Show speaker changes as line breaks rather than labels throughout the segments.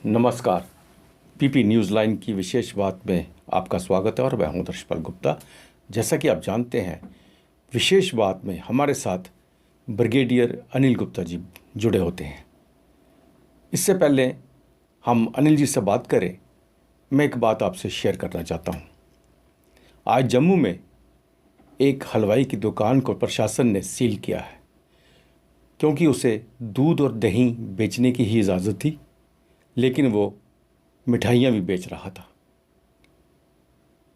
नमस्कार। PP news line की विशेष बात में आपका स्वागत है और मैं हूं दर्शपाल गुप्ता। जैसा कि आप जानते हैं, विशेष बात में हमारे साथ ब्रिगेडियर अनिल गुप्ता जी जुड़े होते हैं। इससे पहले हम अनिल जी से बात करें, मैं एक बात आपसे शेयर करना चाहता हूं। आज जम्मू में एक हलवाई की दुकान को प्रशासन ने सील किया है, क्योंकि उसे दूध और दही बेचने की ही इजाज़त थी, लेकिन वो मिठाइयाँ भी बेच रहा था।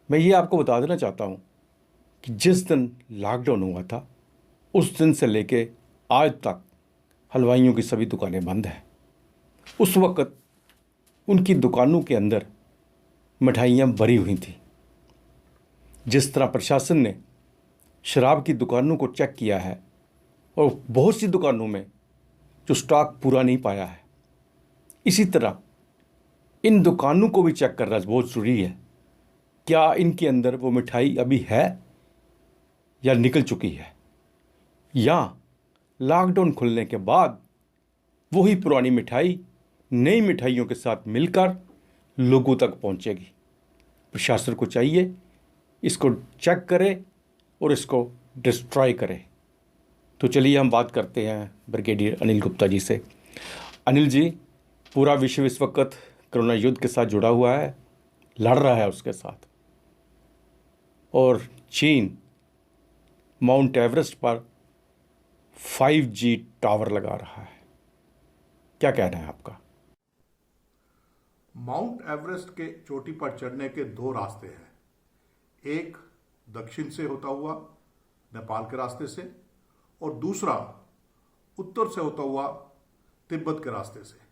मैं ये आपको बता देना चाहता हूँ कि जिस दिन लॉकडाउन हुआ था, उस दिन से लेके आज तक हलवाइयों की सभी दुकानें बंद हैं। उस वक़्त उनकी दुकानों के अंदर मिठाइयाँ भरी हुई थीं। जिस तरह प्रशासन ने शराब की दुकानों को चेक किया है और बहुत सी दुकानों में जो स्टॉक पूरा नहीं पाया है, इसी तरह इन दुकानों को भी चेक करना बहुत ज़रूरी है। क्या इनके अंदर वो मिठाई अभी है या निकल चुकी है, या लॉकडाउन खुलने के बाद वही पुरानी मिठाई नई मिठाइयों के साथ मिलकर लोगों तक पहुंचेगी। प्रशासन को चाहिए इसको चेक करे और इसको डिस्ट्रॉय करे। तो चलिए हम बात करते हैं ब्रिगेडियर अनिल गुप्ता जी से। अनिल जी, पूरा विश्व इस वक्त कोरोना युद्ध के साथ जुड़ा हुआ है, लड़ रहा है उसके साथ, और चीन माउंट एवरेस्ट पर 5G टावर लगा रहा है। क्या कहना है आपका?
माउंट एवरेस्ट के चोटी पर चढ़ने के दो रास्ते हैं। एक दक्षिण से होता हुआ नेपाल के रास्ते से, और दूसरा उत्तर से होता हुआ तिब्बत के रास्ते से।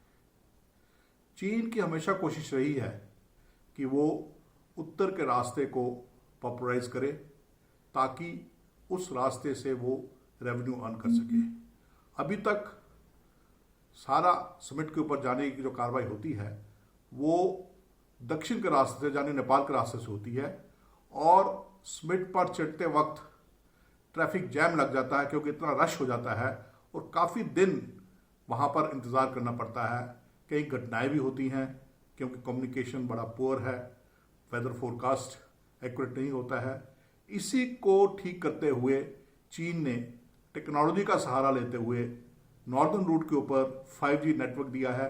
चीन की हमेशा कोशिश रही है कि वो उत्तर के रास्ते को पॉपुलराइज करे, ताकि उस रास्ते से वो रेवेन्यू अर्न कर सके। अभी तक सारा समिट के ऊपर जाने की जो कार्रवाई होती है वो दक्षिण के रास्ते से, यानी नेपाल के रास्ते से होती है, और समिट पर चढ़ते वक्त ट्रैफिक जैम लग जाता है, क्योंकि इतना रश हो जाता है और काफ़ी दिन वहाँ पर इंतज़ार करना पड़ता है। कई घटनाएं भी होती हैं, क्योंकि कम्युनिकेशन बड़ा पुअर है, वेदर फोरकास्ट एक्यूरेट नहीं होता है। इसी को ठीक करते हुए चीन ने टेक्नोलॉजी का सहारा लेते हुए नॉर्दर्न रूट के ऊपर 5G नेटवर्क दिया है,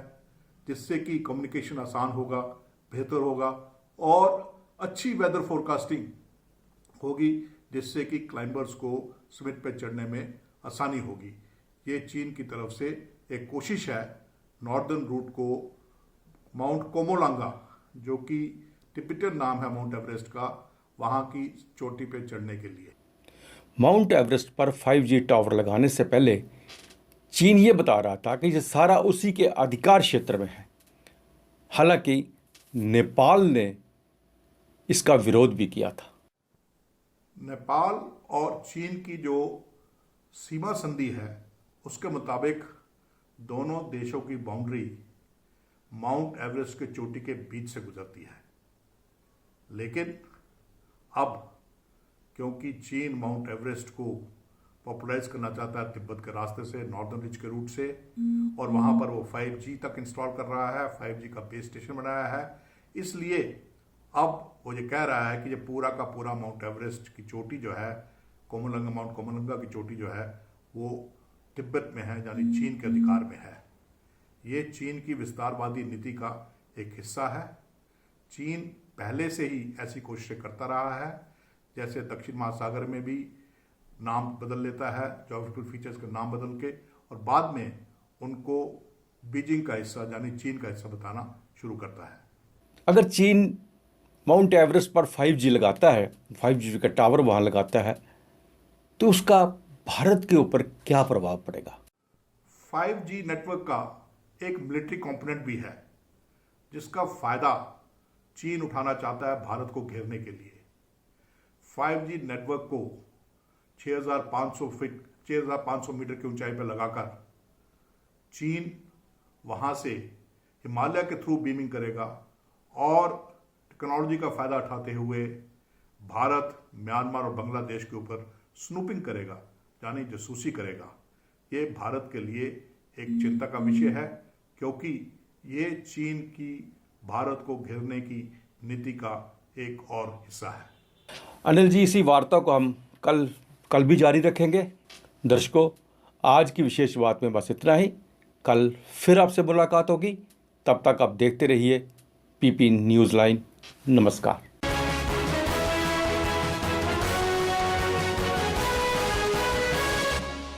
जिससे कि कम्युनिकेशन आसान होगा, बेहतर होगा और अच्छी वेदर फोरकास्टिंग होगी, जिससे कि क्लाइंबर्स को समिट पर चढ़ने में आसानी होगी। ये चीन की तरफ से एक कोशिश है नॉर्दर्न रूट को माउंट कोमोलांगा, जो कि टिबेटन नाम है माउंट एवरेस्ट का, वहाँ की चोटी पे चढ़ने के लिए।
माउंट एवरेस्ट पर 5G टावर लगाने से पहले चीन ये बता रहा था कि ये सारा उसी के अधिकार क्षेत्र में है। हालांकि नेपाल ने इसका विरोध भी किया था।
नेपाल और चीन की जो सीमा संधि है उसके मुताबिक दोनों देशों की बाउंड्री माउंट एवरेस्ट के चोटी के बीच से गुजरती है। लेकिन अब क्योंकि चीन माउंट एवरेस्ट को पॉपुलराइज करना चाहता है तिब्बत के रास्ते से, नॉर्दर्न रिज के रूट से, और वहाँ पर वो 5G तक इंस्टॉल कर रहा है, 5G का बेस स्टेशन बनाया है, इसलिए अब वो ये कह रहा है कि ये पूरा का पूरा माउंट एवरेस्ट की चोटी जो है, कोमोलंगा, माउंट कोमोलंगा की चोटी जो है, वो तिब्बत में है, यानी चीन के अधिकार में है। ये चीन की विस्तारवादी नीति का एक हिस्सा है। चीन पहले से ही ऐसी कोशिशें करता रहा है, जैसे दक्षिण महासागर में भी नाम बदल लेता है, ज्योग्राफिकल फीचर्स का नाम बदल के, और बाद में उनको बीजिंग का हिस्सा यानी चीन का हिस्सा बताना शुरू करता है।
अगर चीन माउंट एवरेस्ट पर 5G लगाता है, 5G का टावर वहाँ लगाता है, तो उसका भारत के ऊपर क्या प्रभाव पड़ेगा?
5G नेटवर्क का एक मिलिट्री कंपोनेंट भी है, जिसका फायदा चीन उठाना चाहता है भारत को घेरने के लिए। 5G नेटवर्क को 6,500 मीटर की ऊंचाई पर लगाकर चीन वहां से हिमालय के थ्रू बीमिंग करेगा, और टेक्नोलॉजी का फायदा उठाते हुए भारत, म्यांमार और बांग्लादेश के ऊपर स्नूपिंग करेगा, यानी जासूसी करेगा। ये भारत के लिए एक चिंता का विषय है, क्योंकि ये चीन की भारत को घेरने की नीति का एक और हिस्सा है।
अनिल जी, इसी वार्ता को हम कल भी जारी रखेंगे। दर्शकों, आज की विशेष बात में बस इतना ही। कल फिर आपसे मुलाकात होगी। तब तक आप देखते रहिए पीपी न्यूज़ लाइन। नमस्कार।